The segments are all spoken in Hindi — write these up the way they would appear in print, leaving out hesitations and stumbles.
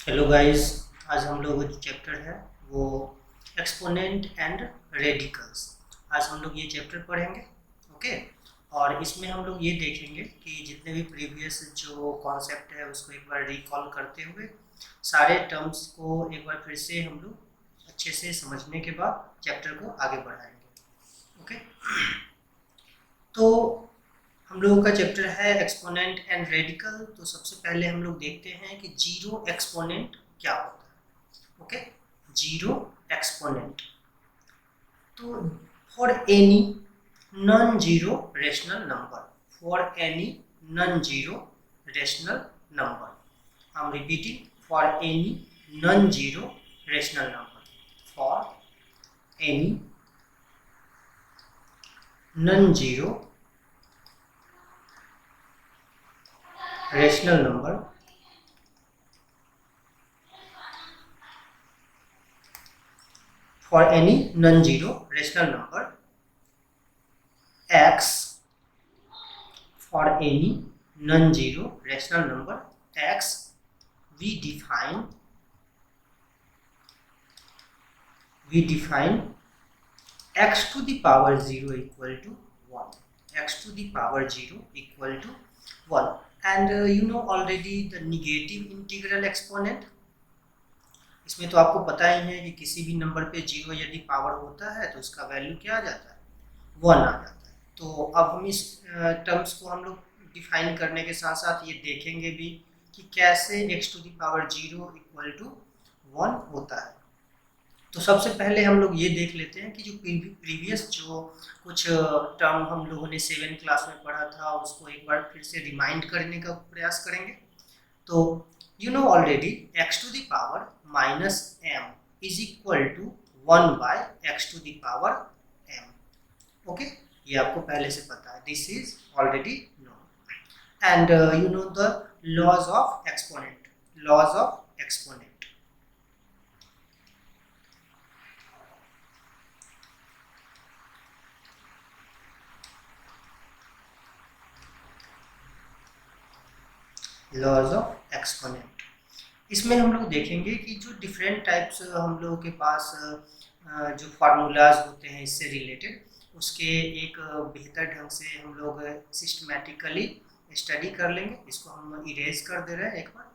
Hello guys. आज हम लोग जो चैप्टर है वो एक्सपोनेंट एंड रेडिकल्स। आज हम लोग ये चैप्टर पढ़ेंगे। ओके। और इसमें हम लोग ये देखेंगे कि जितने भी प्रीवियस जो कॉन्सेप्ट है उसको एक बार रिकॉल करते हुए सारे टर्म्स को एक बार फिर से हम लोग अच्छे से समझने के बाद चैप्टर को आगे बढ़ाएंगे। ओके। तो हम लोगों का चैप्टर है एक्सपोनेंट एंड रेडिकल। तो सबसे पहले हम लोग देखते हैं कि जीरो एक्सपोनेंट क्या होता है। ओके। जीरो एक्सपोनेंट तो for any non zero rational number, for any non zero rational number, I'm repeating, for any non-zero rational number, for any non-zero rational number for any non-zero rational number x, for any non-zero rational number x, we define x to the power 0 equal to 1, x to the power 0 equal to 1, and you know already the negative integral exponent। इसमें तो आपको पता ही है कि किसी भी नंबर पे जीरो यदि पावर होता है तो उसका वैल्यू क्या आ जाता है, 1 आ जाता है। तो अब हम इस टर्म्स को हम लोग डिफाइन करने के साथ साथ ये देखेंगे भी कि कैसे x to the power 0 equal to 1 होता है। तो सबसे पहले हम लोग ये देख लेते हैं कि जो प्रीवियस जो कुछ टर्म हम लोगों ने 7 क्लास में पढ़ा था उसको एक बार फिर से रिमाइंड करने का प्रयास करेंगे। तो you know already x to the power minus m is equal to 1 by x to the power m। okay, ये आपको पहले से पता है, this is already known। and you know the laws of exponent, laws of exponent। Laws of exponent, इसमें हम लोग देखेंगे कि जो डिफरेंट टाइप्स हम लोगों के पास जो फार्मूलाज होते हैं इससे रिलेटेड उसके एक बेहतर ढंग से हम लोग सिस्टमैटिकली स्टडी कर लेंगे। इसको हम इरेज कर दे रहे हैं एक बार।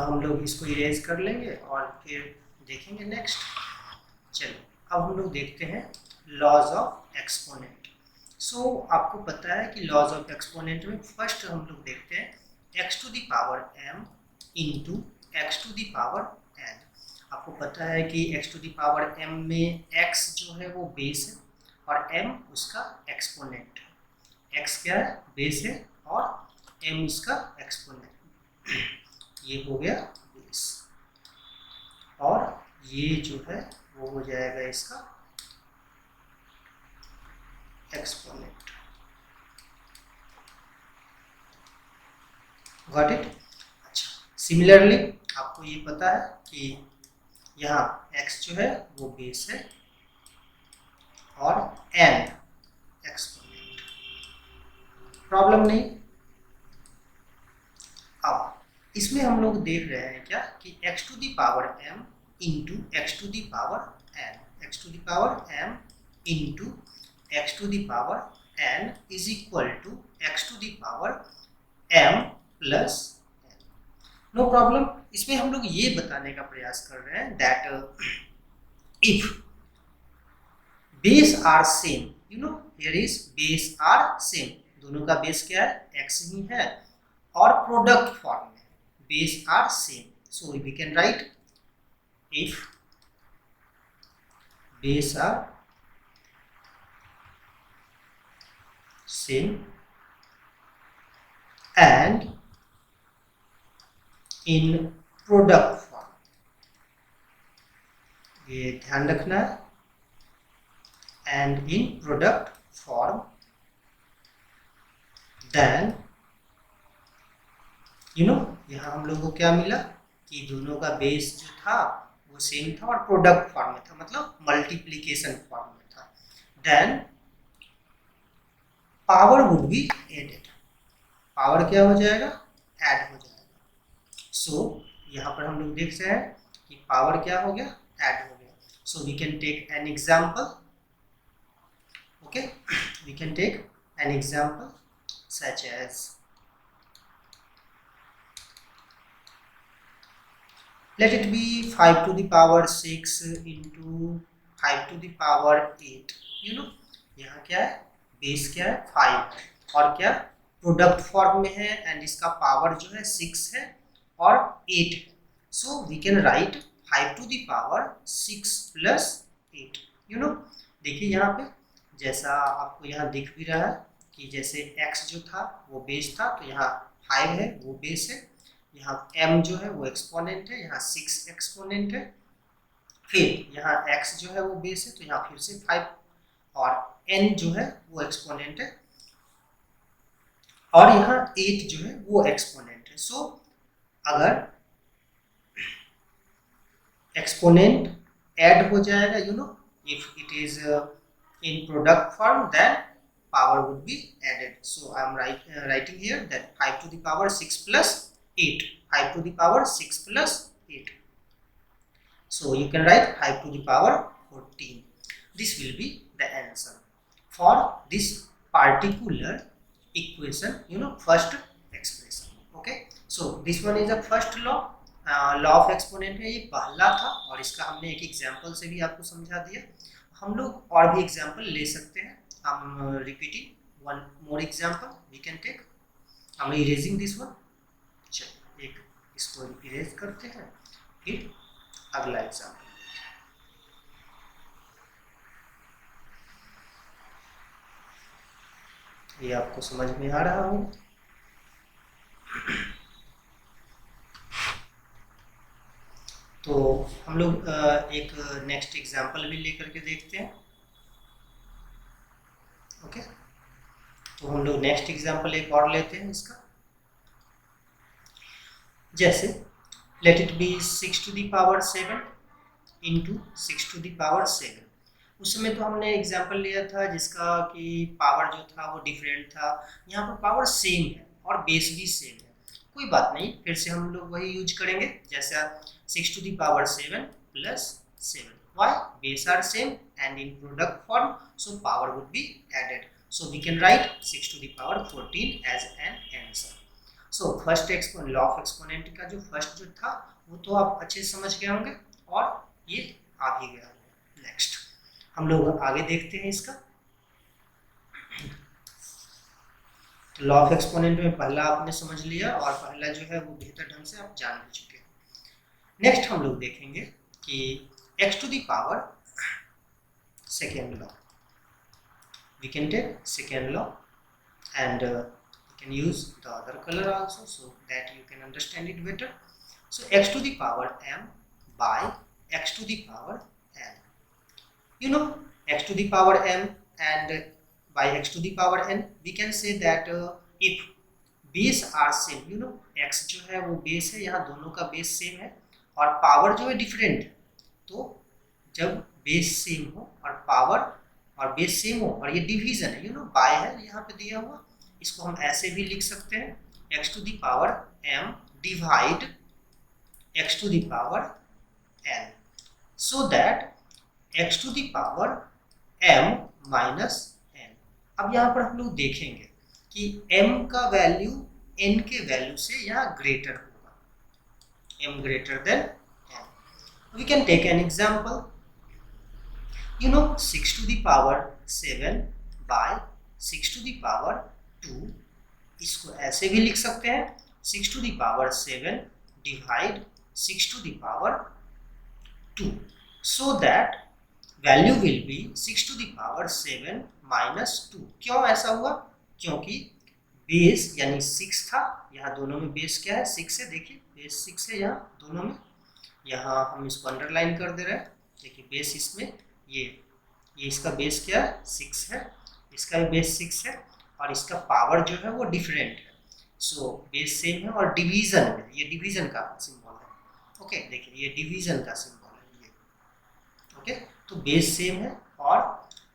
हम लोग इसको इरेज कर लेंगे और फिर देखेंगे नेक्स्ट। चलो अब हम लोग देखते हैं लॉज ऑफ एक्सपोनेंट। सो आपको पता है कि लॉज ऑफ एक्सपोनेंट में फर्स्ट हम लोग देखते हैं x to the power m into x to the power n। आपको पता है कि x to the power m में x जो है वो बेस है और m उसका एक्सपोनेंट है। x क्या है, बेस है, और m उसका एक्सपोनेंट। ये हो गया बेस और ये जो है वो हो जाएगा इसका एक्सपोनेंट। Got it. अच्छा, सिमिलरली आपको ये पता है कि यहाँ x जो है वो बेस है और n एक्सपोनेंट। प्रॉब्लम नहीं। अब इसमें हम लोग देख रहे हैं क्या कि x to the power m into x to the power n, x to the power m into x to the power n is equal to x to the power m plus n। No problem. इसमें हम लोग ये बताने का प्रयास कर रहे हैं that if base are same, you know here is base are same, दोनों का बेस क्या है, x ही है, और प्रोडक्ट फॉर्म में base are same. So we can write if base are same and in product form, ये ध्यान रखना है, and in product form then you know यहाँ हम लोगों को क्या मिला कि दोनों का बेस जो था वो सेम था और प्रोडक्ट फॉर्म में था, मतलब मल्टीप्लिकेशन फॉर्म में था। Then power would be added, power क्या हो जाएगा, ऐड हो जाएगा। सो यहाँ पर हम लोग देख रहे हैं कि पावर क्या हो गया, ऐड हो गया। So we can take an example, okay, we can take an example such as, let it be 5 to the power 6 into 5 to the power 8, you know यहाँ क्या है, बेस क्या है 5 है और क्या प्रोडक्ट फॉर्म में है एंड इसका पावर जो है 6 है और 8 है। So we can write 5 to the power 6 plus 8, you know. देखिए यहाँ पे जैसा आपको यहाँ दिख भी रहा है कि जैसे x जो था वो बेस था, तो यहाँ 5 है वो बेस है, यहाँ m जो है वो एक्सपोनेंट है, यहाँ 6 एक्सपोनेंट है, फिर यहाँ x जो है वो बेस है तो यहाँ फिर से 5 और n जो है वो एक्सपोनेंट है और यहाँ 8 जो है वो एक्सपोनेंट है। सो अगर एक्सपोनेंट ऐड हो जाएगा, you know, if it is in product form then power would be added. So I am writing here that 5 to the power 6 plus 8, 5 to the power 6 plus 8. So you can write 5 to the power 14. This will be the answer for this particular equation, you know, first expression. Okay, so this one is the first law, law of exponent है, ये पहला था और इसका हमने एक एग्जांपल से भी आपको समझा दिया। हम लोग और भी एग्जांपल ले सकते हैं। I'm repeating one more example we can take. I'm erasing this one. चलिए एक इसको इरेज करते हैं, फिर अगला एग्जाम्पल। ये आपको समझ में आ रहा होगा। तो हम लोग एक नेक्स्ट एग्जाम्पल भी लेकर के देखते हैं। ओके, तो हम लोग नेक्स्ट एग्जाम्पल एक और लेते हैं इसका। जैसे let it be 6 to the power 7 into 6 to the power 7। उस समय तो हमने एग्जाम्पल लिया था जिसका कि पावर जो था वो डिफरेंट था, यहाँ पर पावर सेम है और बेस भी सेम है। कोई बात नहीं, फिर से हम लोग वही यूज करेंगे जैसा 6 to the power 7 plus 7। Why? Base are same and in product form, so power would be added. So we can write 6 to the power 14 as an answer. So first law of exponent का जो फर्स्ट जो था वो तो आप अच्छे से समझ गए होंगे और ये आ भी गया होगा। नेक्स्ट हम लोग आगे देखते हैं इसका। तो लॉ ऑफ एक्सपोनेंट में पहला आपने समझ लिया और पहला जो है वो बेहतर ढंग से आप जान भी चुके हैं। नेक्स्ट हम लोग देखेंगे कि x to the power second law. We can take second law and you can use the other color also so that you can understand it better. So x to the power m by x to the power n. You know x to the power m and by x to the power n, we can say that if base are same, you know x जो है वो base है, यहाँ दोनों का base same है और power जो है different है। तो जब बेस सेम हो और पावर और बेस सेम हो और ये डिवीजन है, यू नो बाय है यहाँ पे दिया हुआ, इसको हम ऐसे भी लिख सकते हैं x to the power m divide x to the power n, so that x to the power m minus n। अब यहाँ पर हम लोग देखेंगे कि m का वैल्यू n के वैल्यू से यहाँ ग्रेटर होगा, m greater than n। We can take an example. You know 6 to the power 7 by 6 to the power 2, इसको ऐसे भी लिख सकते हैं 6 to the power 7 divide 6 to the power 2, so that value will be 6 to the power 7 minus 2। क्यों ऐसा हुआ? क्योंकि बेस यानी 6 था, यहाँ दोनों में बेस क्या है 6 है, देखिए बेस 6 है यहाँ दोनों में, यहाँ हम इसको अंडरलाइन कर दे रहे हैं। देखिए बेस इसमें ये इसका बेस क्या है 6 है, इसका भी बेस 6 है और इसका पावर जो है वो डिफरेंट है। सो बेस सेम है और डिवीजन में, ये डिवीजन का सिंबल है। ओके, देखिए ये डिवीजन का सिंबल है ये। ओके, तो बेस सेम है और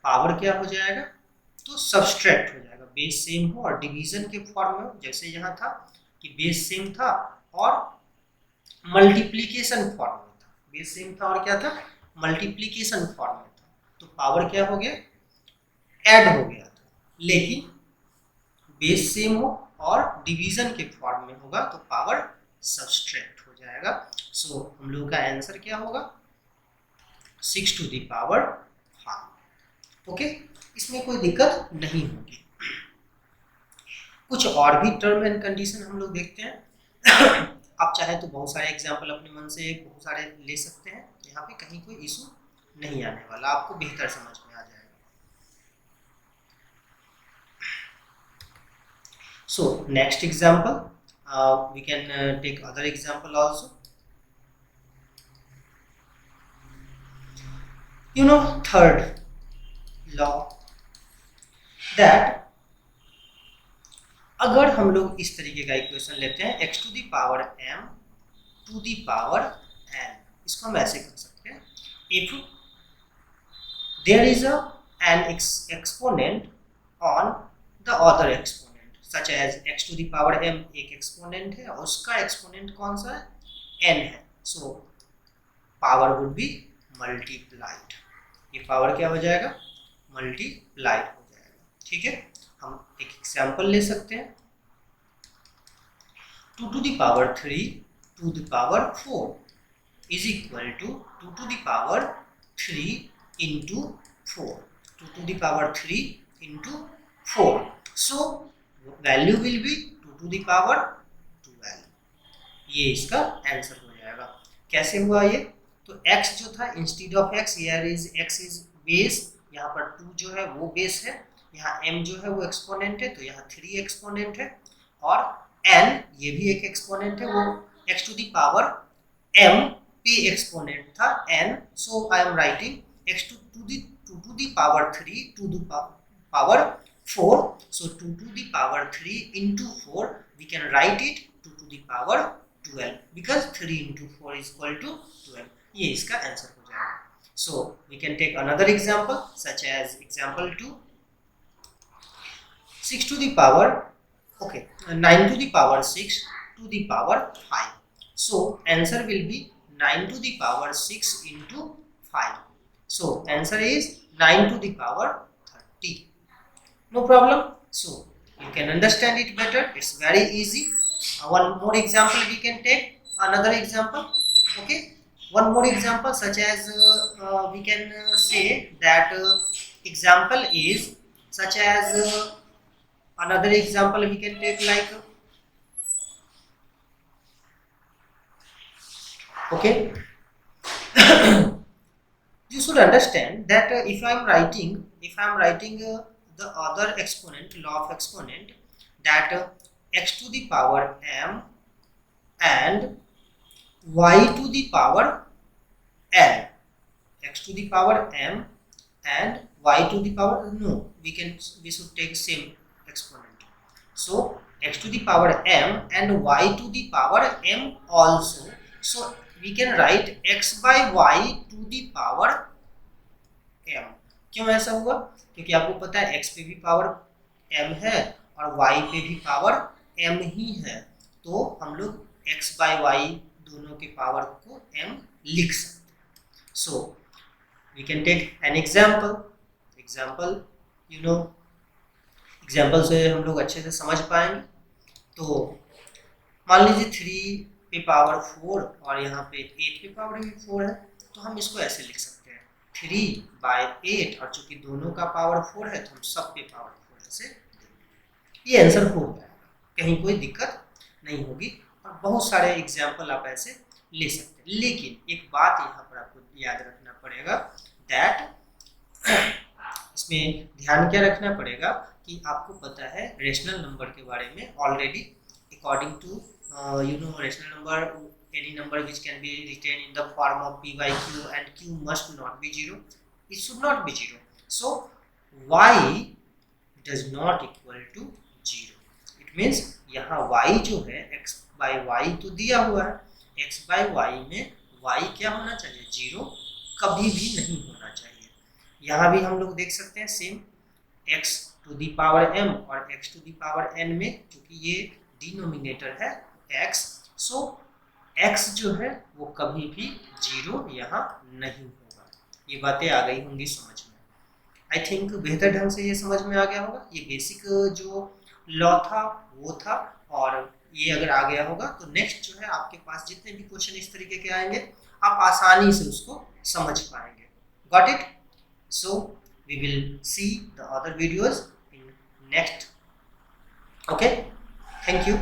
पावर क्या हो जाएगा तो सब्सट्रैक्ट हो जाएगा, बेस सेम हो और डिवीजन के फॉर्म में हो, जैसे यहाँ था कि बेस सेम था और मल्टीप्लिकेशन फॉर्म में था, बेस सेम था और क्या था, मल्टीप्लिकेशन फॉर्म में था, तो पावर क्या हो गया, ऐड हो गया था। लेकिन बेस सेम हो और डिवीजन के फॉर्म में होगा तो पावर सब्सट्रैक्ट हो जाएगा। सो हम लोग का आंसर क्या होगा, 6 टू द पावर 5। ओके, इसमें कोई दिक्कत नहीं होगी। कुछ और भी टर्म एंड कंडीशन हम लोग देखते हैं। आप चाहे तो बहुत सारे एग्जाम्पल अपने मन से बहुत सारे ले सकते हैं, यहाँ पे कहीं कोई इशू नहीं आने वाला, आपको बेहतर समझ में आ जाएगा। So next example, we can take other example also. You know, third law, that अगर हम लोग इस तरीके का इक्वेशन लेते हैं x to the power m to the power n, इसको हम ऐसे कर सकते हैं, if there is an exponent on the other exponent such as x to the power m एक एक्सपोनेंट है और उसका एक्सपोनेंट कौन सा है, n है, so power would B multiplied, ये पावर क्या हो जाएगा, मल्टीप्लाइड हो जाएगा। ठीक है, हम एक एग्जांपल ले सकते हैं, 2 to the power 3 to the power 4 is equal to 2 to the power 3 into 4, 2 to the power 3 into 4, so value will be 2 to the power 12, ये इसका आंसर हो जाएगा। कैसे हुआ ये, तो x जो था instead of x, here is x is base, यहाँ पर 2 जो है वो बेस है, यहाँ m जो है वो एक्सपोनेंट है, तो यहाँ 3 एक्सपोनेंट है, और n ये भी एक एक्सपोनेंट है, वो x to the power m पे एक्सपोनेंट था n, so I am writing x to the power 3 to the power 4, so 2 to the power 3 into 4 we can write it 2 to the power 12 because 3 into 4 is equal to 12, ये इसका आंसर हो जाएगा। So we can take another example such as example 2, 6 to the power, okay, 9 to the power 6 to the power 5, so answer will be 9 to the power 6 into 5, so answer is 9 to the power 30. No problem, so you can understand it better, it's very easy. One more example we can take, another example, okay, one more example such as we can say that example is such as another example we can take like, okay, you should understand that if I am writing the other exponent, law of exponent, that x to the power m and y to the power n, x to the power m and y to the power, no, we should take same exponent, so x to the power m and y to the power m also, so we can write x by y to the power m। क्यों ऐसा हुआ, क्योंकि आपको पता है x पे भी पावर m है और y पे भी पावर m ही है, तो हम लोग x by y दोनों के पावर को m लिख सकते हैं। So we can take an example, you know, example से हम लोग अच्छे से समझ पाएंगे। तो मान लीजिए 3 पे पावर 4 और यहाँ पे 8 पे पावर भी 4 है, तो हम इसको ऐसे लिख सकते हैं 3 by 8, और चूंकि दोनों का पावर 4 है तो हम सब पे पावर 4 ऐसे देंगे, ये आंसर हो जाएगा, कहीं कोई दिक्कत नहीं होगी। और बहुत सारे एग्जाम्पल आप ऐसे ले सकते हैं, लेकिन एक बात यहाँ पर आपको याद रखना पड़ेगा, दैट इसमें ध्यान क्या रखना पड़ेगा कि आपको पता है रेशनल नंबर के बारे में already, according to you know rational number, any number which can be written in the form of p by q and q must not be 0, it should not be 0, so y does not equal to 0, it means यहाँ y जो है x by y तो दिया हुआ है, x by y में y क्या होना चाहिए, 0 कभी भी नहीं होना चाहिए। यहाँ भी हम लोग देख सकते हैं same, x to the power m और x to the power n में, क्योंकि ये डिनोमिनेटर है x, सो x जो है वो कभी भी 0 यहाँ नहीं होगा। ये बातें आ गई होंगी समझ में। आई थिंक बेहतर ढंग से ये समझ में आ गया होगा। ये बेसिक जो लॉ था वो था, और ये अगर आ गया होगा तो नेक्स्ट जो है आपके पास जितने भी क्वेश्चन इस तरीके के आएंगे आप आसानी से उसको समझ पाएंगे। Got it? So we will see the other videos in next. Okay, thank you.